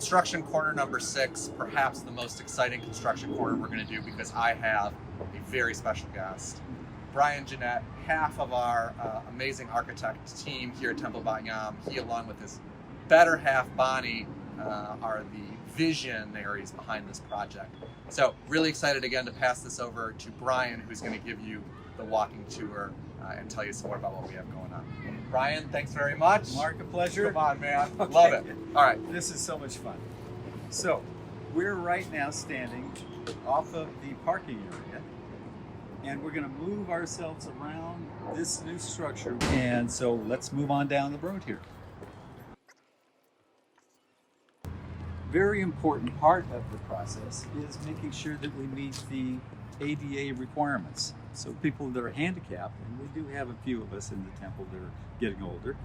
construction corner number 6, perhaps the most exciting construction corner we're going to do because I have a very special guest. Brian Jeanette, half of our amazing architect team here at Temple Bat Yam, he along with his better half Bonnie are the visionaries behind this project. So really excited again to pass this over to Brian, who's going to give you the walking tour and tell you some more about what we have going on. Brian, thanks very much. Mark, a pleasure. Come on, man. Okay. Love it. All right. This is so much fun. So, we're right now standing off of the parking area, and we're going to move ourselves around this new structure. And so, let's move on down the road here. Very important part of the process is making sure that we meet the ADA requirements. So people that are handicapped, and we do have a few of us in the temple that are getting older.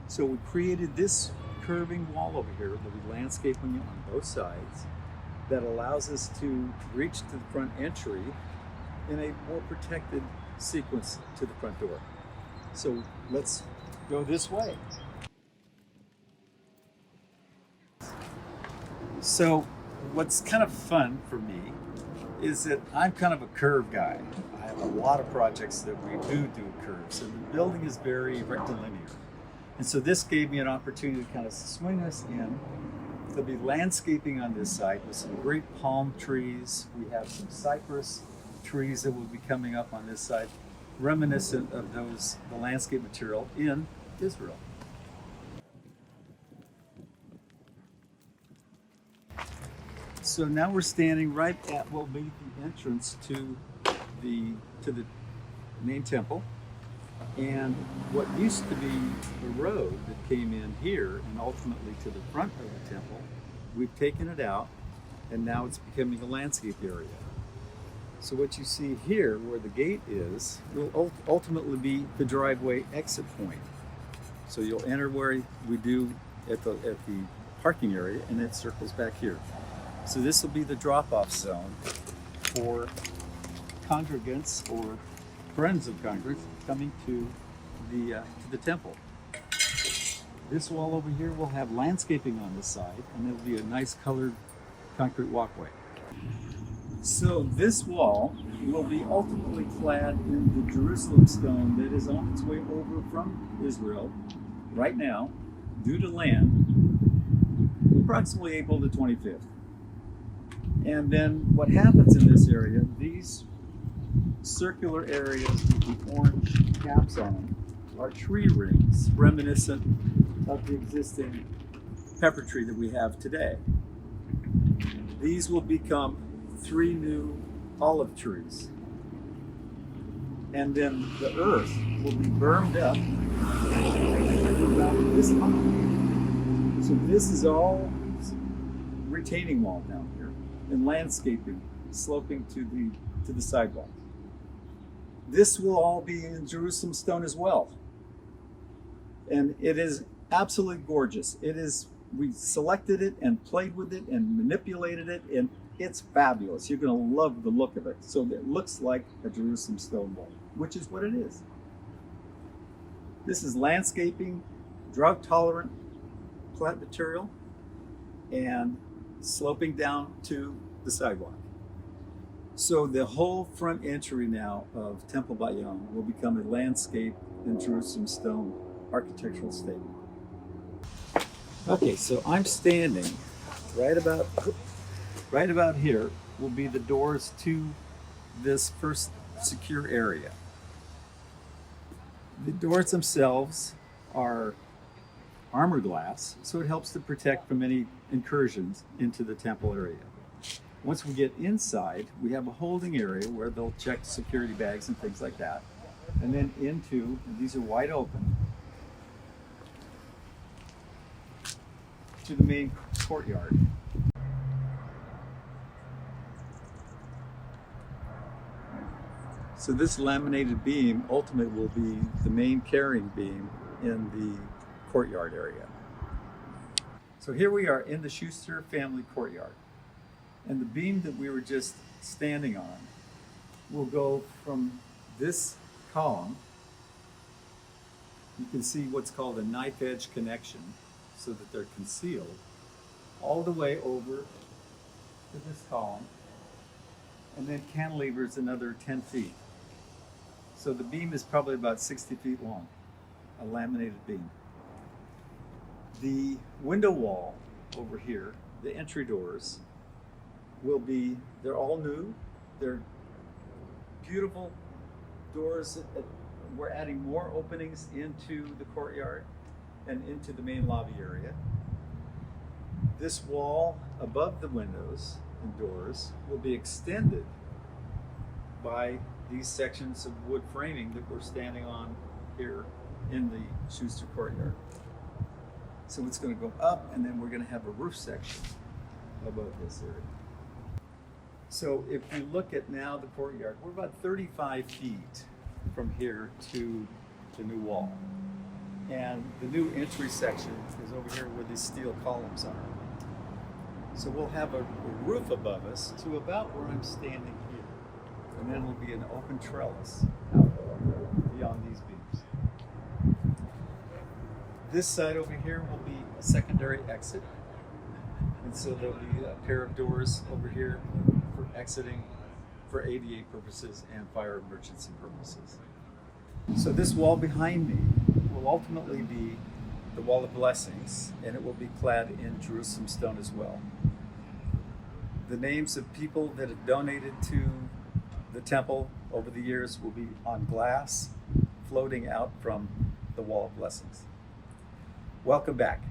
So we created this curving wall over here that we landscaping on both sides that allows us to reach to the front entry in a more protected sequence to the front door. So let's go this way. So what's kind of fun for me is that I'm kind of a curve guy. I have a lot of projects that we do curves, and the building is very rectilinear. And so this gave me an opportunity to kind of swing us in. There'll be landscaping on this side with some great palm trees. We have some cypress trees that will be coming up on this side, reminiscent of the landscape material in Israel. So now we're standing right at what will be the entrance to the main temple, and what used to be the road that came in here and ultimately to the front of the temple, we've taken it out, and now it's becoming a landscape area. So what you see here, where the gate is, will ultimately be the driveway exit point. So you'll enter where we do at the parking area, and it circles back here. So this will be the drop-off zone for congregants or friends of congregants coming to the temple. This wall over here will have landscaping on this side, and it'll be a nice colored concrete walkway. So this wall will be ultimately clad in the Jerusalem stone that is on its way over from Israel right now, due to land, approximately April the 25th. And then what happens in this area, these circular areas with the orange caps on them are tree rings reminiscent of the existing pepper tree that we have today. These will become 3 new olive trees. And then the earth will be bermed up about this high. So this is all retaining wall down here, and landscaping sloping to the sidewalk. This will all be in Jerusalem stone as well. And it is absolutely gorgeous. We selected it and played with it and manipulated it, and it's fabulous. You're gonna love the look of it. So it looks like a Jerusalem stone wall, which is what it is. This is landscaping, drought tolerant plant material, and sloping down to the sidewalk. So the whole front entry now of Temple Bat Yam will become a landscape and Jerusalem stone architectural statement. Okay, so I'm standing right about here will be the doors to this first secure area. The doors themselves are armor glass, so it helps to protect from any incursions into the temple area. Once we get inside, we have a holding area where they'll check security bags and things like that. And then into, and these are wide open, to the main courtyard. So this laminated beam ultimately will be the main carrying beam in the courtyard area. So here we are in the Schuster family courtyard. And the beam that we were just standing on will go from this column. You can see what's called a knife edge connection so that they're concealed. all the way over to this column, and then cantilevers another 10 feet. So the beam is probably about 60 feet long, a laminated beam. The window wall over here, the entry doors, they're all new. They're beautiful doors. We're adding more openings into the courtyard and into the main lobby area. This wall above the windows and doors will be extended by these sections of wood framing that we're standing on here in the Schuster courtyard. So it's going to go up, and then we're going to have a roof section above this area. So if you look at now the courtyard, we're about 35 feet from here to the new wall. And the new entry section is over here where these steel columns are. So we'll have a roof above us to about where I'm standing here. And then will be an open trellis out beyond these beams. This side over here will be a secondary exit. And so there'll be a pair of doors over here for exiting for ADA purposes and fire emergency purposes. So this wall behind me will ultimately be the Wall of Blessings, and it will be clad in Jerusalem stone as well. The names of people that have donated to the temple over the years will be on glass floating out from the Wall of Blessings. Welcome back.